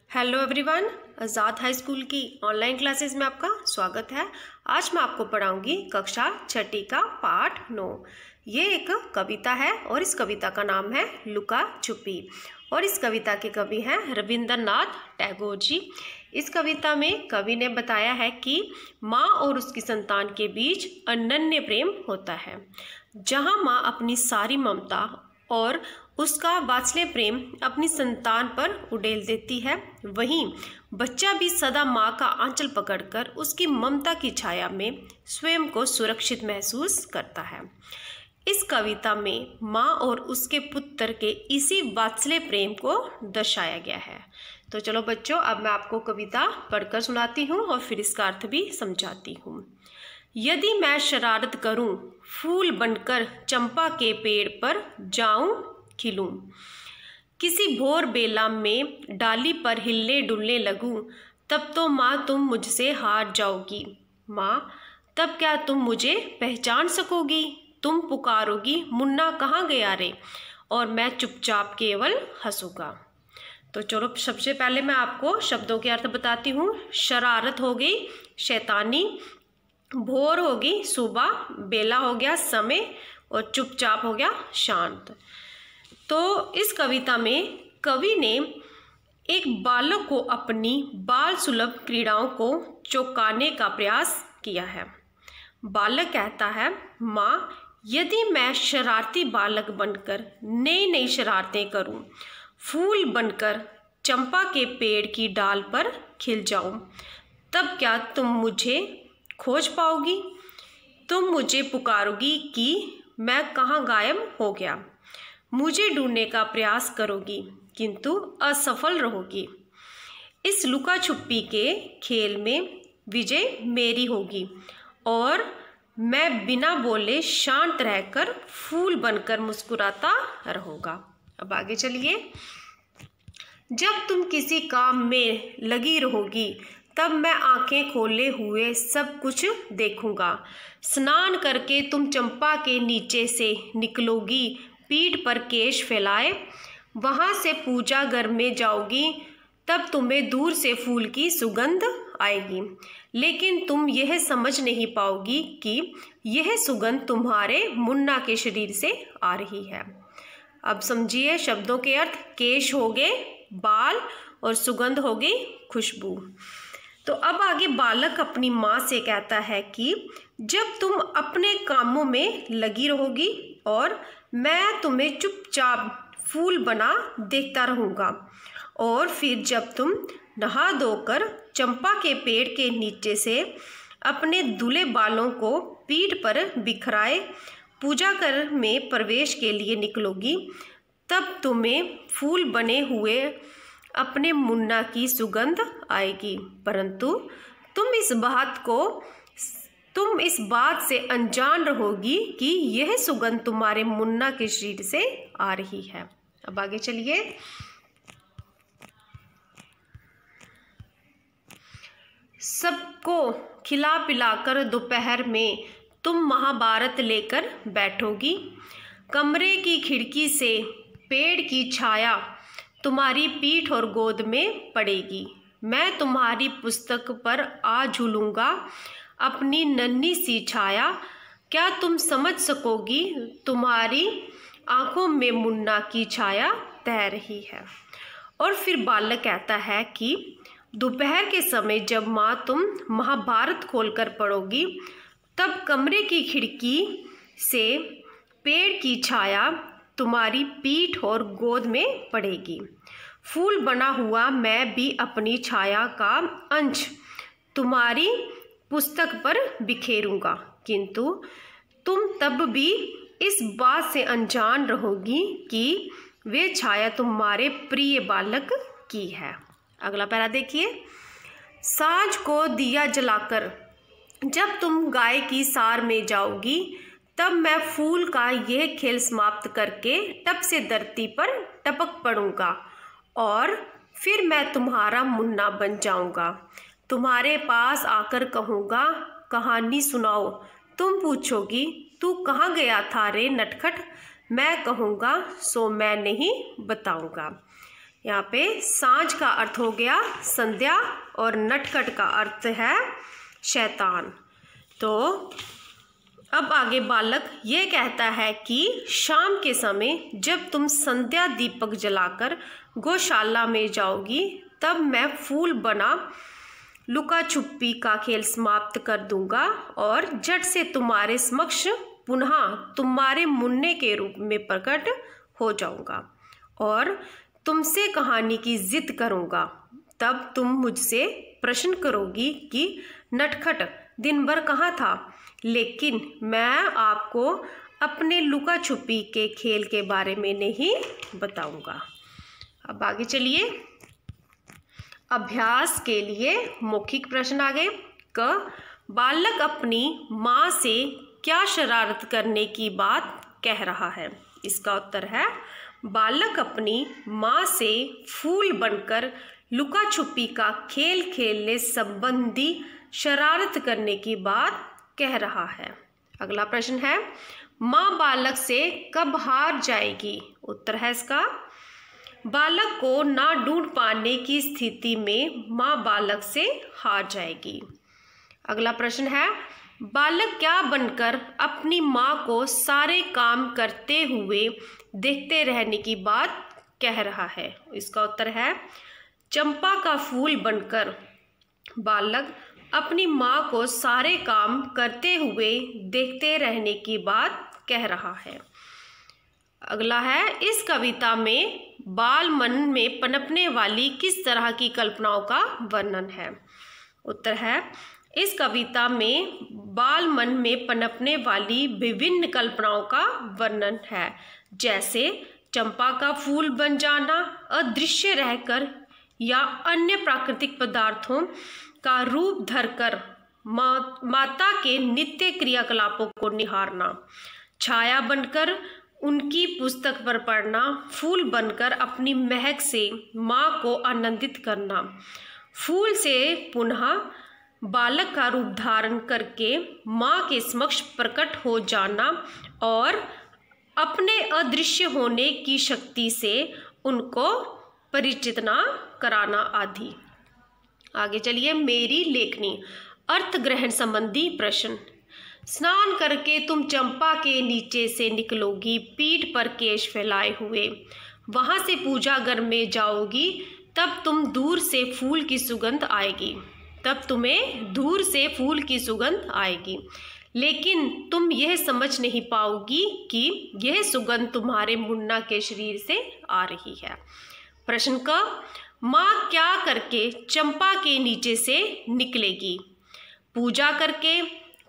Hello everyone, आज़ाद high school की online classes में आपका स्वागत है। आज मैं आपको पढ़ाऊंगी कक्षा छठी का पाठ 9। ये एक कविता है और इस कविता का नाम है लुका छुपी और इस कविता के कवि हैं रविंद्रनाथ टैगोर जी। इस कविता में कवि ने बताया है कि माँ और उसकी संतान के बीच अनन्य प्रेम होता है। जहाँ माँ अपनी सारी ममता और उसका वात्सल्य प्रेम अपनी संतान पर उड़ेल देती है, वहीं बच्चा भी सदा माँ का आंचल पकड़कर उसकी ममता की छाया में स्वयं को सुरक्षित महसूस करता है। इस कविता में माँ और उसके पुत्र के इसी वात्सल्य प्रेम को दर्शाया गया है। तो चलो बच्चों, अब मैं आपको कविता पढ़कर सुनाती हूँ और फिर इसका अर्थ भी समझाती हूँ। यदि मैं शरारत करूं, फूल बनकर चंपा के पेड़ पर जाऊं खिलूं, किसी भोर बेला में डाली पर हिलने डुलने लगूं, तब तो माँ तुम मुझसे हार जाओगी। माँ, तब क्या तुम मुझे पहचान सकोगी? तुम पुकारोगी, मुन्ना कहाँ गया रे? और मैं चुपचाप केवल हंसूंगा। तो चलो, सबसे पहले मैं आपको शब्दों के अर्थ बताती हूँ। शरारत हो गई शैतानी, भोर होगी सुबह, बेला हो गया समय और चुपचाप हो गया शांत। तो इस कविता में कवि ने एक बालक को अपनी बाल सुलभ क्रीड़ाओं को चौंकाने का प्रयास किया है। बालक कहता है, माँ, यदि मैं शरारती बालक बनकर नई नई शरारतें करूं, फूल बनकर चंपा के पेड़ की डाल पर खिल जाऊं, तब क्या तुम मुझे खोज पाओगी? तुम मुझे पुकारोगी कि मैं कहाँ गायब हो गया। मुझे ढूंढने का प्रयास करोगी किंतु असफल रहोगी। इस लुका छुपी के खेल में विजय मेरी होगी और मैं बिना बोले शांत रहकर फूल बनकर मुस्कुराता रहूँगा। अब आगे चलिए। जब तुम किसी काम में लगी रहोगी, तब मैं आंखें खोले हुए सब कुछ देखूंगा। स्नान करके तुम चंपा के नीचे से निकलोगी, पीठ पर केश फैलाए, वहाँ से पूजा घर में जाओगी, तब तुम्हें दूर से फूल की सुगंध आएगी, लेकिन तुम यह समझ नहीं पाओगी कि यह सुगंध तुम्हारे मुन्ना के शरीर से आ रही है। अब समझिए शब्दों के अर्थ। केश हो गए बाल और सुगंध हो गई खुशबू। तो अब आगे बालक अपनी माँ से कहता है कि जब तुम अपने कामों में लगी रहोगी और मैं तुम्हें चुपचाप फूल बना देखता रहूँगा, और फिर जब तुम नहा धोकर चंपा के पेड़ के नीचे से अपने दूल्हे बालों को पीठ पर बिखराए पूजा घर में प्रवेश के लिए निकलोगी, तब तुम्हें फूल बने हुए अपने मुन्ना की सुगंध आएगी, परंतु तुम इस बात से अनजान रहोगी कि यह सुगंध तुम्हारे मुन्ना के शरीर से आ रही है। अब आगे चलिए। सबको खिला पिलाकर दोपहर में तुम महाभारत लेकर बैठोगी, कमरे की खिड़की से पेड़ की छाया तुम्हारी पीठ और गोद में पड़ेगी। मैं तुम्हारी पुस्तक पर आ झूलूंगा अपनी नन्ही सी छाया, क्या तुम समझ सकोगी तुम्हारी आंखों में मुन्ना की छाया तैर रही है। और फिर बालक कहता है कि दोपहर के समय जब माँ तुम महाभारत खोलकर पढ़ोगी, तब कमरे की खिड़की से पेड़ की छाया तुम्हारी पीठ और गोद में पड़ेगी। फूल बना हुआ मैं भी अपनी छाया का अंश तुम्हारी पुस्तक पर बिखेरूंगा, किंतु तुम तब भी इस बात से अनजान रहोगी कि वे छाया तुम्हारे प्रिय बालक की है। अगला पैरा देखिए। साँझ को दिया जलाकर जब तुम गाय की सार में जाओगी, तब मैं फूल का यह खेल समाप्त करके टप से धरती पर टपक पड़ूंगा और फिर मैं तुम्हारा मुन्ना बन जाऊंगा। तुम्हारे पास आकर कहूँगा, कहानी सुनाओ। तुम पूछोगी, तू कहाँ गया था रे नटखट? मैं कहूँगा, सो मैं नहीं बताऊँगा। यहाँ पे सांझ का अर्थ हो गया संध्या और नटखट का अर्थ है शैतान। तो अब आगे बालक ये कहता है कि शाम के समय जब तुम संध्या दीपक जलाकर गौशाला में जाओगी तब मैं फूल बना लुका छुपी का खेल समाप्त कर दूंगा और झट से तुम्हारे समक्ष पुनः तुम्हारे मुन्ने के रूप में प्रकट हो जाऊंगा और तुमसे कहानी की जिद करूंगा। तब तुम मुझसे प्रश्न करोगी कि नटखट दिन भर कहाँ था, लेकिन मैं आपको अपने लुका छुपी के खेल के बारे में नहीं बताऊंगा। अब आगे चलिए, अभ्यास के लिए मौखिक प्रश्न आगे। क बालक अपनी माँ से क्या शरारत करने की बात कह रहा है। इसका उत्तर है बालक अपनी माँ से फूल बनकर लुका छुपी का खेल खेलने संबंधी शरारत करने की बात कह रहा है। अगला प्रश्न है माँ बालक से कब हार जाएगी। उत्तर है इसका बालक को ना ढूंढ पाने की स्थिति में माँ बालक से हार जाएगी। अगला प्रश्न है बालक क्या बनकर अपनी माँ को सारे काम करते हुए देखते रहने की बात कह रहा है। इसका उत्तर है चंपा का फूल बनकर बालक अपनी माँ को सारे काम करते हुए देखते रहने की बात कह रहा है। अगला है इस कविता में बाल मन में पनपने वाली किस तरह की कल्पनाओं का वर्णन है। उत्तर है इस कविता में बाल मन में पनपने वाली विभिन्न कल्पनाओं का वर्णन है, जैसे चंपा का फूल बन जाना, अदृश्य रहकर या अन्य प्राकृतिक पदार्थों का रूप धरकर माता के नित्य क्रियाकलापों को निहारना, छाया बनकर उनकी पुस्तक पर पढ़ना, फूल बनकर अपनी महक से माँ को आनंदित करना, फूल से पुनः बालक का रूप धारण करके माँ के समक्ष प्रकट हो जाना और अपने अदृश्य होने की शक्ति से उनको परिचित कराना आदि। आगे चलिए, मेरी लेखनी अर्थ ग्रहण संबंधी प्रश्न। स्नान करके तुम चंपा के नीचे से निकलोगी, पीठ पर केश फैलाए हुए, वहां से पूजा घर में जाओगी, तब तुम्हें दूर से फूल की सुगंध आएगी, लेकिन तुम यह समझ नहीं पाओगी कि यह सुगंध तुम्हारे मुन्ना के शरीर से आ रही है। प्रश्न का माँ क्या करके चंपा के नीचे से निकलेगी। पूजा करके,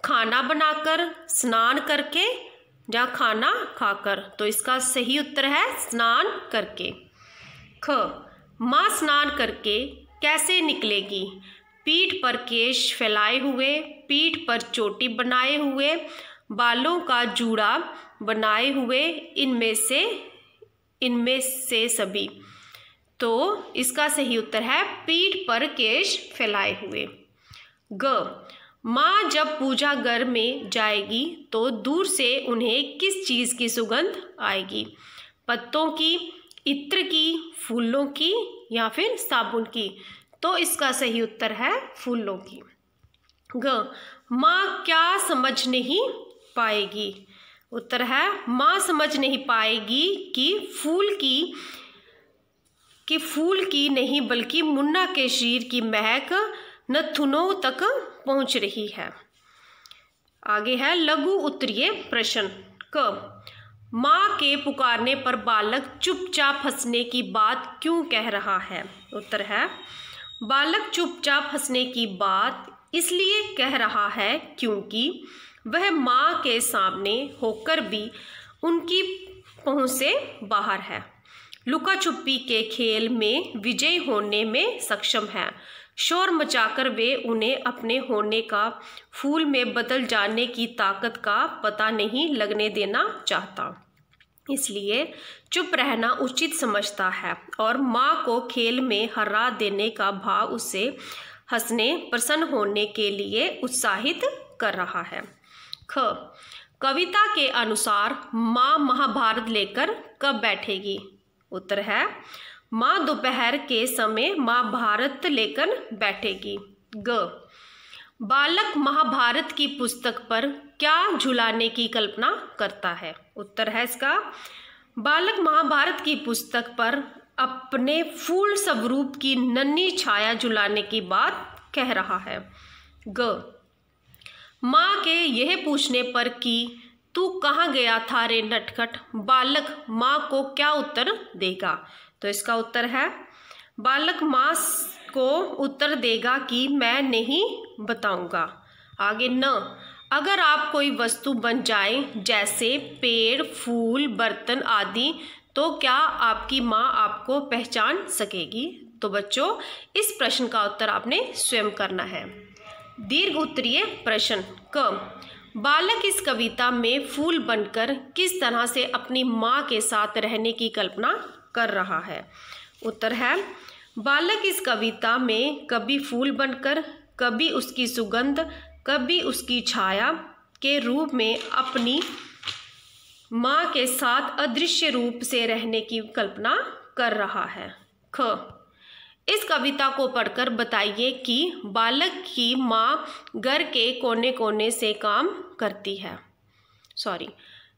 खाना बनाकर, स्नान करके या खाना खाकर। तो इसका सही उत्तर है स्नान करके। ख माँ स्नान करके कैसे निकलेगी। पीठ पर केश फैलाए हुए, पीठ पर चोटी बनाए हुए, बालों का जूड़ा बनाए हुए, इनमें से सभी। तो इसका सही उत्तर है पीठ पर केश फैलाए हुए। ग माँ जब पूजा घर में जाएगी तो दूर से उन्हें किस चीज़ की सुगंध आएगी। पत्तों की, इत्र की, फूलों की या फिर साबुन की। तो इसका सही उत्तर है फूलों की। ग माँ क्या समझ नहीं पाएगी। उत्तर है माँ समझ नहीं पाएगी कि फूल की नहीं बल्कि मुन्ना के शरीर की महक नथुनों तक पहुंच रही है। आगे है लघु उत्तरीय प्रश्न। क माँ के पुकारने पर बालक चुपचाप हंसने की बात क्यों कह रहा है। उत्तर है बालक चुपचाप हंसने की बात इसलिए कह रहा है क्योंकि वह माँ के सामने होकर भी उनकी पहुँच से बाहर है, लुका छुपी के खेल में विजयी होने में सक्षम है। शोर मचाकर वे उन्हें अपने होने का फूल में बदल जाने की ताकत का पता नहीं लगने देना चाहता, इसलिए चुप रहना उचित समझता है और माँ को खेल में हरा देने का भाव उसे हंसने, प्रसन्न होने के लिए उत्साहित कर रहा है। ख कविता के अनुसार माँ महाभारत लेकर कब बैठेगी। उत्तर है माँ दोपहर के समय महाभारत लेकर बैठेगी। ग, बालक महाभारत की पुस्तक पर क्या झुलाने की कल्पना करता है? उत्तर है इसका, बालक महाभारत की पुस्तक पर अपने फूल स्वरूप की नन्ही छाया झुलाने की बात कह रहा है। ग, माँ के यह पूछने पर कि तू कहाँ गया था रे नटखट, बालक माँ को क्या उत्तर देगा? तो इसका उत्तर है, बालक माँ को उत्तर देगा कि मैं नहीं बताऊंगा। आगे न, अगर आप कोई वस्तु बन जाए जैसे पेड़, फूल, बर्तन आदि, तो क्या आपकी माँ आपको पहचान सकेगी? तो बच्चों, इस प्रश्न का उत्तर आपने स्वयं करना है। दीर्घ उत्तरीय प्रश्न। क, बालक इस कविता में फूल बनकर किस तरह से अपनी माँ के साथ रहने की कल्पना कर रहा है? उत्तर है, बालक इस कविता में कभी फूल बनकर, कभी उसकी सुगंध, कभी उसकी छाया के रूप में अपनी माँ के साथ अदृश्य रूप से रहने की कल्पना कर रहा है। ख, इस कविता को पढ़कर बताइए कि बालक की माँ घर के कोने कोने से काम करती है।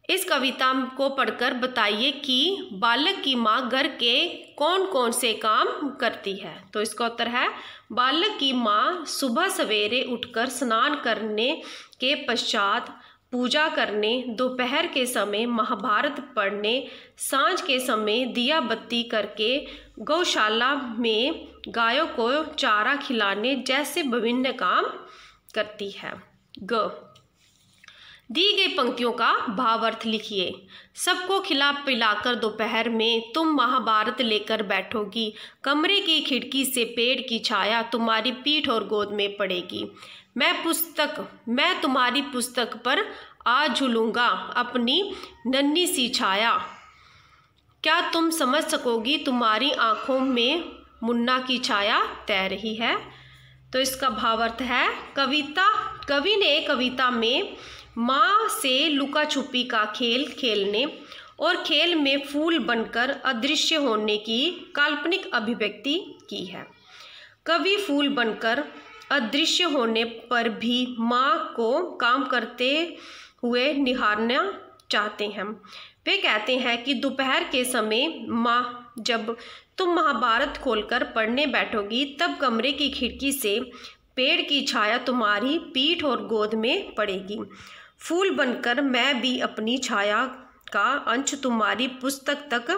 इस कविता को पढ़कर बताइए कि बालक की माँ घर के कौन कौन से काम करती है। तो इसका उत्तर है, बालक की माँ सुबह सवेरे उठकर स्नान करने के पश्चात पूजा करने, दोपहर के समय महाभारत पढ़ने, सांझ के समय दिया बत्ती करके गौशाला में गायों को चारा खिलाने जैसे विभिन्न काम करती है। ग, दी गई पंक्तियों का भावार्थ लिखिए। सबको खिला पिलाकर दोपहर में तुम महाभारत लेकर बैठोगी, कमरे की खिड़की से पेड़ की छाया तुम्हारी पीठ और गोद में पड़ेगी। मैं तुम्हारी पुस्तक पर आ झूलूंगा अपनी नन्ही सी छाया, क्या तुम समझ सकोगी तुम्हारी आंखों में मुन्ना की छाया तैर रही है? तो इसका भावार्थ है, कवि ने कविता में माँ से लुका छुपी का खेल खेलने और खेल में फूल बनकर अदृश्य होने की काल्पनिक अभिव्यक्ति की है। कवि फूल बनकर अदृश्य होने पर भी माँ को काम करते हुए निहारना चाहते हैं। वे कहते हैं कि दोपहर के समय माँ, जब तुम महाभारत खोलकर पढ़ने बैठोगी तब कमरे की खिड़की से पेड़ की छाया तुम्हारी पीठ और गोद में पड़ेगी। फूल बनकर मैं भी अपनी छाया का अंश तुम्हारी पुस्तक तक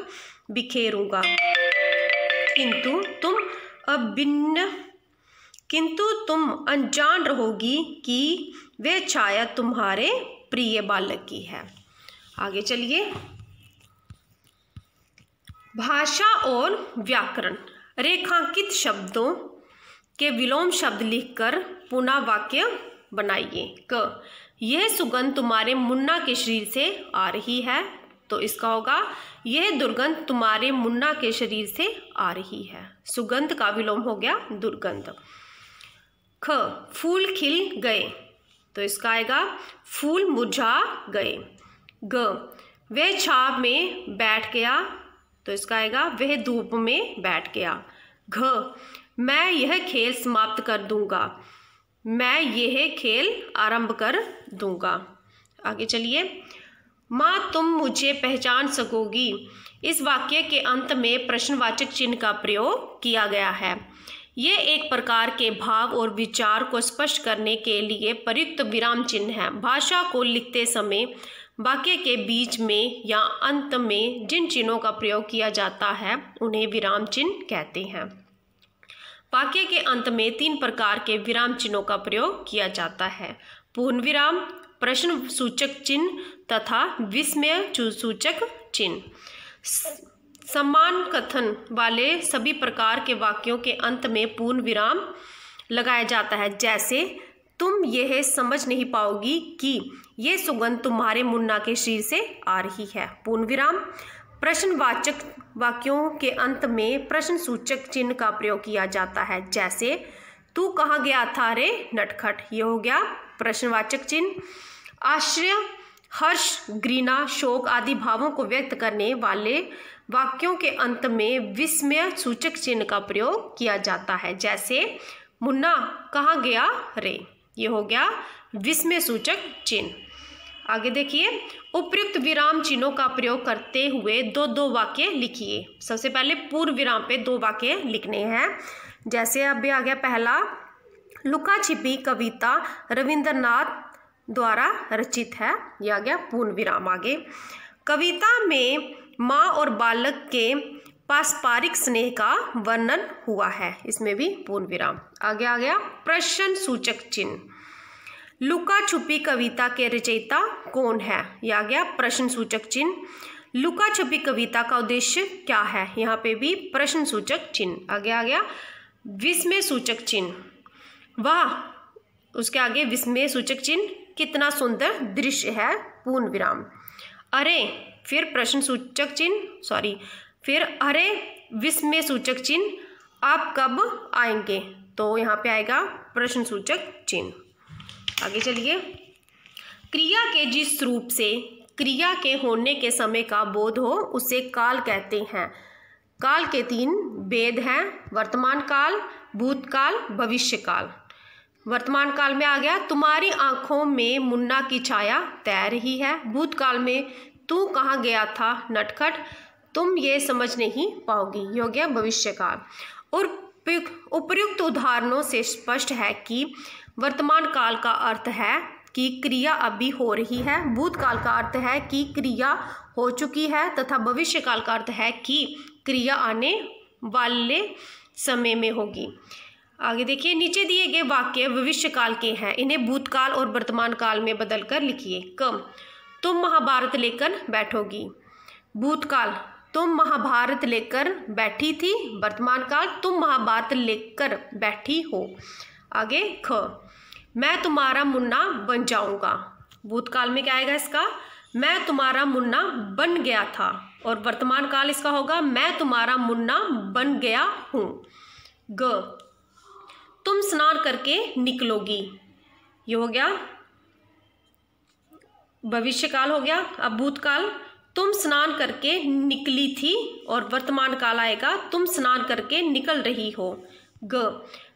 बिखेरूंगा, किंतु तुम अनजान रहोगी कि वे छाया तुम्हारे प्रिय बालक की है। आगे चलिए। भाषा और व्याकरण। रेखांकित शब्दों के विलोम शब्द लिखकर पुनः वाक्य बनाइए। क, यह सुगंध तुम्हारे मुन्ना के शरीर से आ रही है। तो इसका होगा, यह दुर्गंध तुम्हारे मुन्ना के शरीर से आ रही है। सुगंध का विलोम हो गया दुर्गंध। ख, फूल खिल गए। तो इसका आएगा, फूल मुरझा गए। ग, वह छाव में बैठ गया। तो इसका आएगा, वह धूप में बैठ गया। घ, मैं यह खेल समाप्त कर दूंगा, मैं यह खेल आरंभ कर दूंगा। आगे चलिए। माँ तुम मुझे पहचान सकोगी। इस वाक्य के अंत में प्रश्नवाचक चिन्ह का प्रयोग किया गया है। ये एक प्रकार के भाव और विचार को स्पष्ट करने के लिए प्रयुक्त विराम चिन्ह है। भाषा को लिखते समय वाक्य के बीच में या अंत में जिन चिन्हों का प्रयोग किया जाता है उन्हें विराम चिन्ह कहते हैं। वाक्य के अंत में 3 प्रकार के विराम चिन्हों का प्रयोग किया जाता है: पूर्ण विराम, प्रश्न सूचक चिन्ह तथा विस्मय सूचक चिन्ह। समान कथन वाले सभी प्रकार के वाक्यों के अंत में पूर्ण विराम लगाया जाता है, जैसे तुम यह समझ नहीं पाओगी कि यह सुगंध तुम्हारे मुन्ना के शरीर से आ रही है। पूर्ण विराम। प्रश्नवाचक वाक्यों के अंत में प्रश्न सूचक चिन्ह का प्रयोग किया जाता है, जैसे तू कहाँ गया था रे नटखट। यह हो गया प्रश्नवाचक चिन्ह। आश्चर्य, हर्ष, घृणा, शोक आदि भावों को व्यक्त करने वाले वाक्यों के अंत में विस्मय सूचक चिन्ह का प्रयोग किया जाता है। जैसे मुन्ना कहाँ गया रे, ये हो गया विस्मय सूचक चिन्ह। आगे देखिए, उपयुक्त विराम चिन्हों का प्रयोग करते हुए दो वाक्य लिखिए। सबसे पहले पूर्व विराम पे 2 वाक्य लिखने हैं। जैसे अभी आ गया पहला, लुका छिपी कविता रविंद्रनाथ द्वारा रचित है, यह आ गया पूर्ण विराम। आगे, कविता में माँ और बालक के पारस्परिक स्नेह का वर्णन हुआ है, इसमें भी पूर्ण विराम। आगे आ गया प्रश्न सूचक चिन्ह, लुका छुपी कविता के रचयिता कौन है, यह आ गया प्रश्न सूचक चिन्ह। लुका छुपी कविता का उद्देश्य क्या है, यहाँ पे भी प्रश्न सूचक चिन्ह। आगे आ गया विस्मय सूचक चिन्ह, वाह, उसके आगे विस्मय सूचक चिन्ह, कितना सुंदर दृश्य है, पूर्ण विराम। अरे, फिर प्रश्न सूचक चिन्ह, फिर अरे विस्मय सूचक चिन्ह, आप कब आएंगे, तो यहाँ पे आएगा प्रश्न सूचक चिन्ह। आगे चलिए, क्रिया के जिस रूप से क्रिया के होने के समय का बोध हो उसे काल कहते हैं। काल के 3 भेद हैं, वर्तमान काल, भूतकाल, भविष्य काल। वर्तमान काल में आ गया, तुम्हारी आंखों में मुन्ना की छाया तैर रही है। भूतकाल में, तू कहाँ गया था नटखट, तुम ये समझ नहीं पाओगी, ये हो गया भविष्य काल। और उपयुक्त उदाहरणों से स्पष्ट है कि वर्तमान काल का अर्थ है कि क्रिया अभी हो रही है, भूतकाल का अर्थ है कि क्रिया हो चुकी है, तथा भविष्य काल का अर्थ है कि क्रिया आने वाले समय में होगी। आगे देखिए, नीचे दिए गए वाक्य भविष्य काल के हैं, इन्हें भूतकाल और वर्तमान काल में बदलकर लिखिए। कम, तुम महाभारत लेकर बैठोगी। भूतकाल, तुम महाभारत लेकर बैठी थी। वर्तमान काल, तुम महाभारत लेकर बैठी हो। आगे ख, मैं तुम्हारा मुन्ना बन जाऊंगा। भूतकाल में क्या आएगा इसका, मैं तुम्हारा मुन्ना बन गया था। और वर्तमान काल इसका होगा, मैं तुम्हारा मुन्ना बन गया हूँ। ग, तुम स्नान करके निकलोगी, ये हो गया भविष्य काल हो गया। अब भूतकाल, तुम स्नान करके निकली थी। और वर्तमान काल आएगा, तुम स्नान करके निकल रही हो। ग,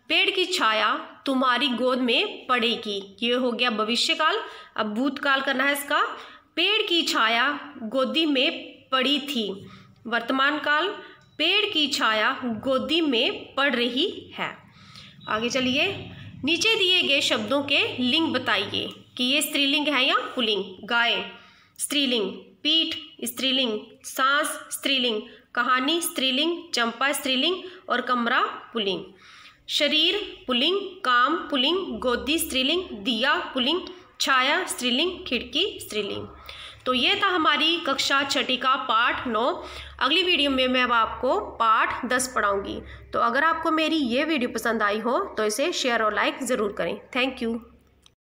पेड़ की छाया तुम्हारी गोद में पड़ेगी, ये हो गया भविष्य काल। अब भूतकाल करना है इसका, पेड़ की छाया गोदी में पड़ी थी। वर्तमान काल, पेड़ की छाया गोदी में पड़ रही है। आगे चलिए, नीचे दिए गए शब्दों के लिंग बताइए कि ये स्त्रीलिंग है या पुल्लिंग। गाय स्त्रीलिंग, पीठ स्त्रीलिंग, सांस स्त्रीलिंग, कहानी स्त्रीलिंग, चंपा स्त्रीलिंग और कमरा पुल्लिंग। शरीर पुल्लिंग, काम पुल्लिंग, गोदी स्त्रीलिंग, दिया पुल्लिंग, छाया स्त्रीलिंग, खिड़की स्त्रीलिंग। तो ये था हमारी कक्षा 6 का पाठ 9। अगली वीडियो में मैं अब आपको पाठ 10 पढ़ाऊंगी। तो अगर आपको मेरी ये वीडियो पसंद आई हो तो इसे शेयर और लाइक ज़रूर करें। Thank you.